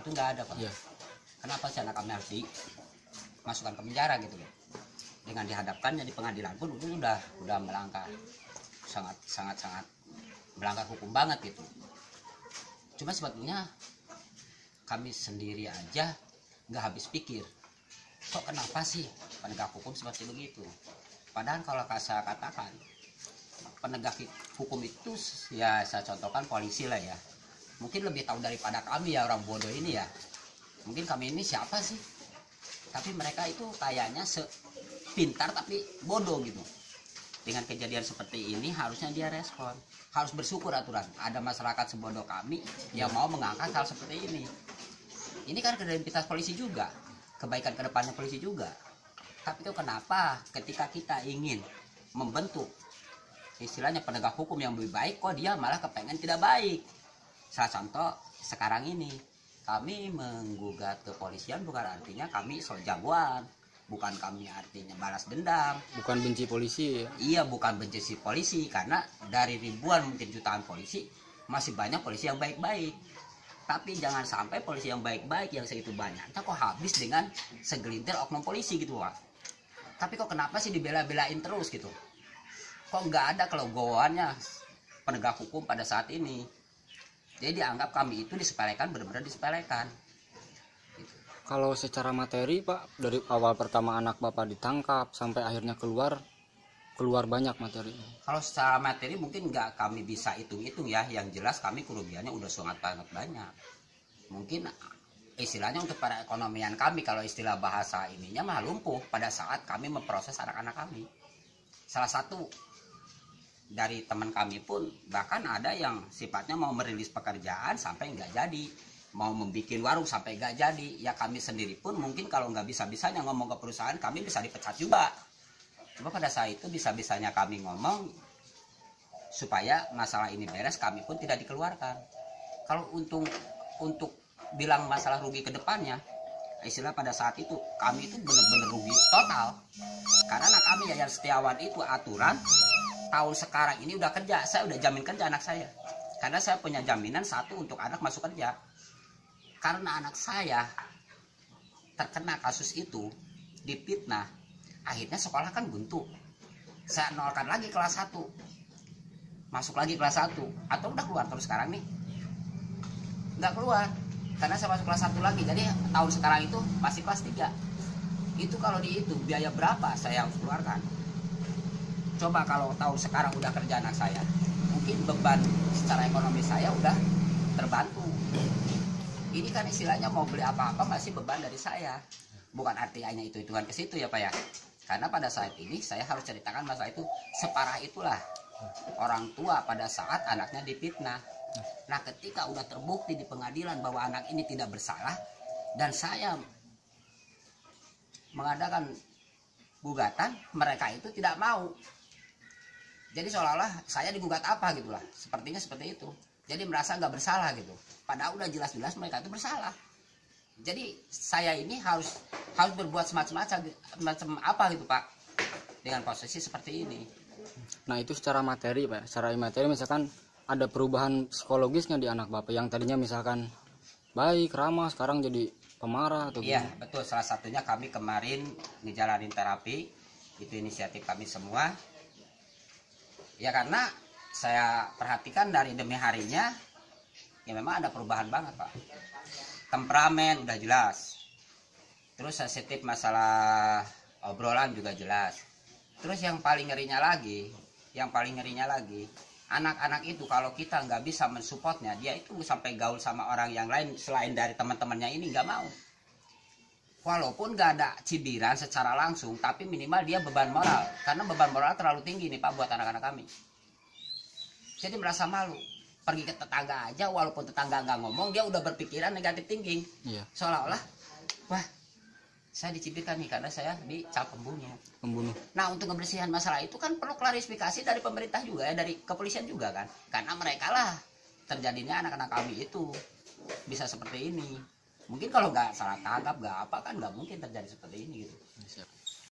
itu nggak ada, Pak. Iya. Kenapa sih anak kami harus dimasukkan ke penjara gitu loh? Dengan dihadapkannya di pengadilan pun itu udah melanggar, sangat melanggar hukum banget gitu. Cuma sebetulnya kami sendiri aja nggak habis pikir, kok kenapa sih penegak hukum seperti begitu? Padahal kalau saya katakan penegak hukum itu ya, saya contohkan polisi lah ya, mungkin lebih tahu daripada kami ya, orang bodoh ini ya. Mungkin kami ini siapa sih, tapi mereka itu kayaknya sepintar tapi bodoh gitu. Dengan kejadian seperti ini harusnya dia respon, harus bersyukur aturan ada masyarakat sebodoh kami yang mau mengangkat hal seperti ini. Ini kan kredibilitas polisi juga, kebaikan kedepannya polisi juga. Tapi itu kenapa ketika kita ingin membentuk istilahnya penegak hukum yang lebih baik, kok dia malah kepengen tidak baik. Salah contoh sekarang ini, kami menggugat kepolisian bukan artinya kami so jagoan, bukan kami artinya balas dendam, Bukan benci polisi ya? iya bukan benci polisi, karena dari ribuan mungkin jutaan polisi masih banyak polisi yang baik-baik. Tapi jangan sampai polisi yang baik-baik yang segitu banyaknya kok habis dengan segelintir oknum polisi gitu, Pak. Tapi kok kenapa sih dibela-belain terus gitu? Kok nggak ada kelegoannya penegak hukum pada saat ini? Jadi dianggap kami itu disepelekan, benar-benar disepelekan. Kalau secara materi Pak, dari awal pertama anak Bapak ditangkap sampai akhirnya keluar banyak materi. Kalau secara materi mungkin nggak kami bisa hitung-hitung ya. Yang jelas kami kerugiannya udah sangat banyak. Mungkin istilahnya untuk perekonomian kami, kalau istilah bahasa ininya mah lumpuh pada saat kami memproses anak-anak kami. Salah satu dari teman kami pun bahkan ada yang sifatnya mau merilis pekerjaan sampai nggak jadi, mau membuat warung sampai nggak jadi. Ya kami sendiri pun mungkin kalau nggak bisa-bisanya ngomong ke perusahaan, kami bisa dipecat juga. Cuma pada saat itu bisa-bisanya kami ngomong supaya masalah ini beres, kami pun tidak dikeluarkan. Kalau untuk bilang masalah rugi ke depannya, istilah pada saat itu kami itu benar-benar rugi total. Karena anak kami Yayan Setiawan itu aturan tahun sekarang ini udah kerja, saya udah jamin kerja anak saya. Karena saya punya jaminan satu untuk anak masuk kerja. Karena anak saya terkena kasus itu, difitnah, akhirnya sekolah kan buntu. Saya nolkan lagi kelas 1. Masuk lagi kelas 1. Atau udah keluar terus sekarang nih? Nggak keluar. Karena saya masuk kelas 1 lagi. Jadi tahun sekarang itu masih kelas 3. Itu kalau dihitung biaya berapa saya harus keluarkan? Coba kalau tahun sekarang udah kerja anak saya, mungkin beban secara ekonomi saya udah terbantu. Ini kan istilahnya mau beli apa-apa masih beban dari saya. Bukan artinya itu hitungan ke situ ya Pak ya. Karena pada saat ini saya harus ceritakan masalah itu, separah itulah orang tua pada saat anaknya difitnah. Nah ketika udah terbukti di pengadilan bahwa anak ini tidak bersalah dan saya mengadakan gugatan, mereka itu tidak mau. Jadi seolah-olah saya digugat apa gitulah, sepertinya seperti itu. Jadi merasa nggak bersalah gitu. Padahal udah jelas-jelas mereka itu bersalah. Jadi saya ini harus berbuat semacam apa gitu Pak, dengan posisi seperti ini. Nah itu secara materi Pak. Secara materi misalkan ada perubahan psikologisnya di anak Bapak yang tadinya misalkan baik, ramah, sekarang jadi pemarah atau Iya gimana? betul, salah satunya kami kemarin ngejalanin terapi, itu inisiatif kami semua. Ya karena saya perhatikan dari demi harinya, ya memang ada perubahan banget Pak. Temperamen udah jelas. Terus sensitif masalah obrolan juga jelas. Terus yang paling ngerinya lagi, anak-anak itu kalau kita nggak bisa mensupportnya, dia itu sampai gaul sama orang yang lain selain dari teman-temannya ini nggak mau. Walaupun nggak ada cibiran secara langsung, tapi minimal dia beban moral. Karena beban moral terlalu tinggi nih Pak buat anak-anak kami. Jadi merasa malu. Pergi ke tetangga aja, walaupun tetangga nggak ngomong, dia udah berpikiran negatif thinking. Iya. Seolah-olah, wah, saya dicibirkan nih karena saya dicap pembunuh. Nah, untuk kebersihan masalah itu kan perlu klarifikasi dari pemerintah juga ya, dari kepolisian juga kan. Karena mereka lah terjadinya anak-anak kami itu bisa seperti ini. Mungkin kalau nggak salah tangkap, nggak apa kan nggak mungkin terjadi seperti ini gitu. Siap.